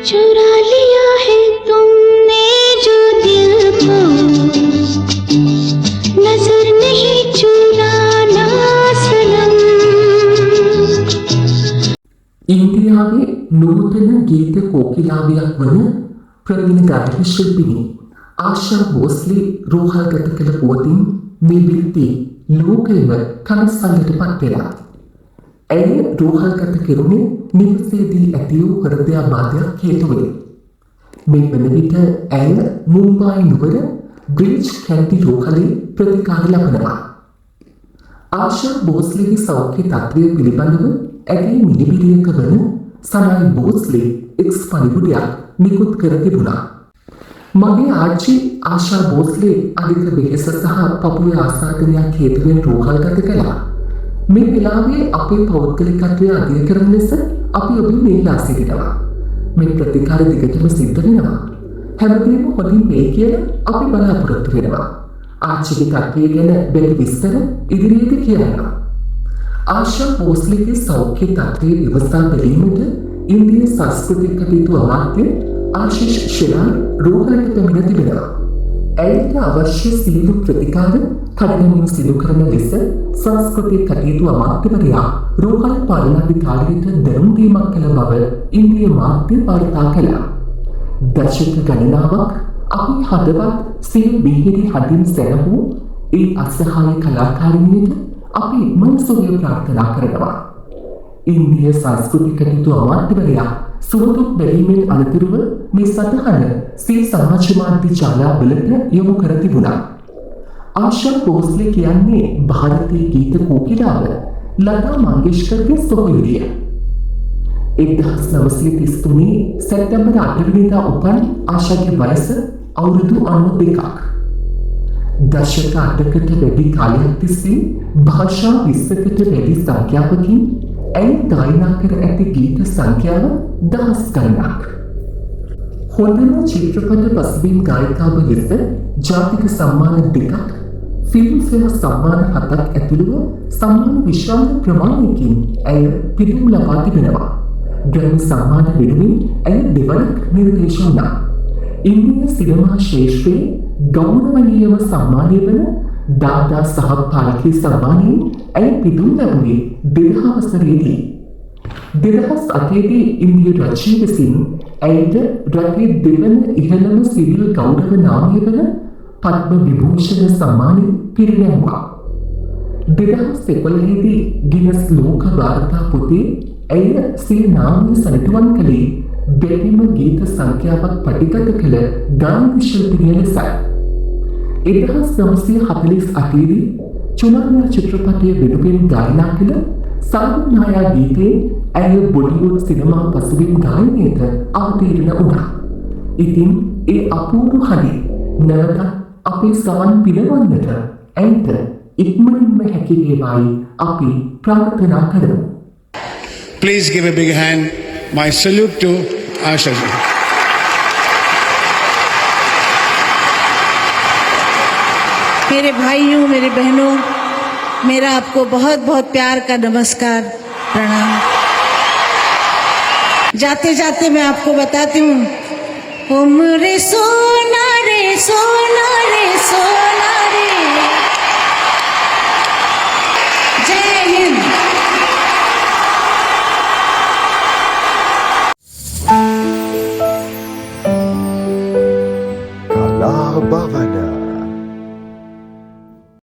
चुरा लिया है तुमने जो दिल को नजर नहीं चुराना सनम ඉන්දියාවේ නූතන ගීත කෝකිලාවියක් වන ප්‍රවීණ ගායක ශිල්පිනී ආශා භෝස්ලේ රෝහල්ගත කළ පුවතින් මේ බිත්ති ලෝකයේම කනස්සල්ලට පත් වෙලා. ඇය රෝහල්ගත කෙරුණේ නිවසේදී ඇති වූ හෘදයාබාධයක් හේතුවෙනි. මේ වන විට ඇය මුම්බායි නුවර බ්‍රිජ් කැන්ටි රෝහලේ ප්‍රතිකාර ලබනවා. ආශා භෝස්ලේගේ සෞඛ්‍ය තත්ත්වය පිළිබඳව ඇගේ මිනිබිරියක වන සනයි භෝස්ලේ එක්ස් පණිවුඩයක් නිකුත් කර තිබුණා. මගේ ආච්චි ආශා භෝස්ලේ අධික වෙහෙස සහ පපුවේ ආසාදනයක් හේතුවෙන් රෝහල්ගත කළා. මේ වෙලාවේ අපේ පෞද්ගලිකත්වය අගය කරන ලෙස අපි ඔබින් ඉල්ලා සිටිනවා. මේ ප්‍රතිකාර දිගටම සිද්ධ වෙනවා. හැමදේම හොඳින් වෙයි කියලා අපි බලාපොරොත්තු වෙනවා. ආච්චිගේ තත්ත්වය ගැන බැරි විස්තර ඉදිරියේදී කියනවා. ආශා භෝස්ලේගේ සෞඛ්‍ය තත්ත්වය ඉවසා බැලීමට ඉන්දිය සංස්කෘතික කටයුතු අමාත්‍ය ආශිෂ් ශිලාන් රෝහලට පැමිණ තිබෙනවා. ඇයට අවශ්‍ය සියලු ප්‍රතිකාර කඩිනමින් සිදු කරන ලෙස සංස්කෘතික කටයුතු අමාත්‍යවරයා රෝහල් පාලනාධිකාරියට දැනුම් දීමක් කළ බව ඉන්දිය මාධ්‍ය වාර්තා කළා. දශක ගණනාවක් අපි හදවත් සිය බිහිරි හදින් සැනවූ ඒ අසහාය කලාකාරිනියට අපි මනසෝය ප්‍රාර්ථනා කරනවා. ඉන්දිය සංස්කෘතික කටයුතු අමාත්‍යවරයා සුවදුක් බැලීමෙන් අනතුරුව මේ සටහන සිය සමාජ මාධ්‍ය ජාලාවලට යොමු කර තිබුණා. ආශා භෝස්ලේ කියන්නේ ಭಾರತೀಯ ගීත කෝකිලාව ලතා මංගেশකර්ගේ සොහොයුරිය. 1933 සැප්තැම්බර් 8 වෙනිදා උපන් ආශාගේ වයස අවුරුදු 92ක්. දශක 8කට වැඩි කාලයක් තිස්සේ භාෂා 20කට වැඩි සංඛ්‍යාවකින් ඇය ගායනා කර ඇති ගීත සංඛ්‍යාව දහස් ගණනක්. හොඳම චිත්‍රපට පසුබිම් ගායිකාව ලෙස ජාතික සම්මාන 2ක්, ෆිල්ම්ෆෙයාර් සම්මාන 7ක් ඇතුළුව සම්මාන විශාල ප්‍රමාණයකින් ඇය පිදුම් ලබා තිබෙනවා. ග්‍රැමි සම්මාන වෙනුවෙන් ඇය දෙවරක් නිර්දේශ වුණා. ඉන්දිය සිනමා ශේෂ්ත්‍රයේ ගෞරවනීයම සම්මානය වන දාදා සාහබ් ෆාල්කේ සම්මානයෙන් ඇය පිදුම් ලැබුවේ 2000 වසරේදී. 2008දී ඉන්දිය රජය විසින් ඇයට රටේ දෙවන ඉහළම සිවිල් ගෞරව නාමය වන පද්ම විභූෂණ සම්මානය පිරිනැමුවා. 2011දී ගිනස් ලෝක වාර්තා පොතේ ඇය සිය නාමය සනිටුවන් කළේ බැරිම ගීත සංඛ්‍යාවක් පටිගත කළ ගායක ශිල්පිනිය ලෙසයි. 1948දී චුනානියා චිත්‍රපටය වෙනුවෙන් ගායනා කළ සාවනායා ගීතයේ ඇය බොලිවුඩ් සිනමා පසුබිම් ගායනයට අවතීර්ණ වුණා. ඉතින් ඒ අපූර්ව හඬින් නැවත අපේ සවන් පිනවන්නට ඇයට ඉක්මනින්ම හැකි වේවායි අපි ප්‍රාර්ථනා කරමු. Please give a big hand. My salute to Asha ji. मेरे भाइयों, मेरे बहनों, मेरा आपको बहुत बहुत प्यार का नमस्कार, प्रणाम। जाते जाते मैं आपको बताती हूँ, उम्र सोना रे सोना रे सोना रे। जय हिंद। Kala Bhavan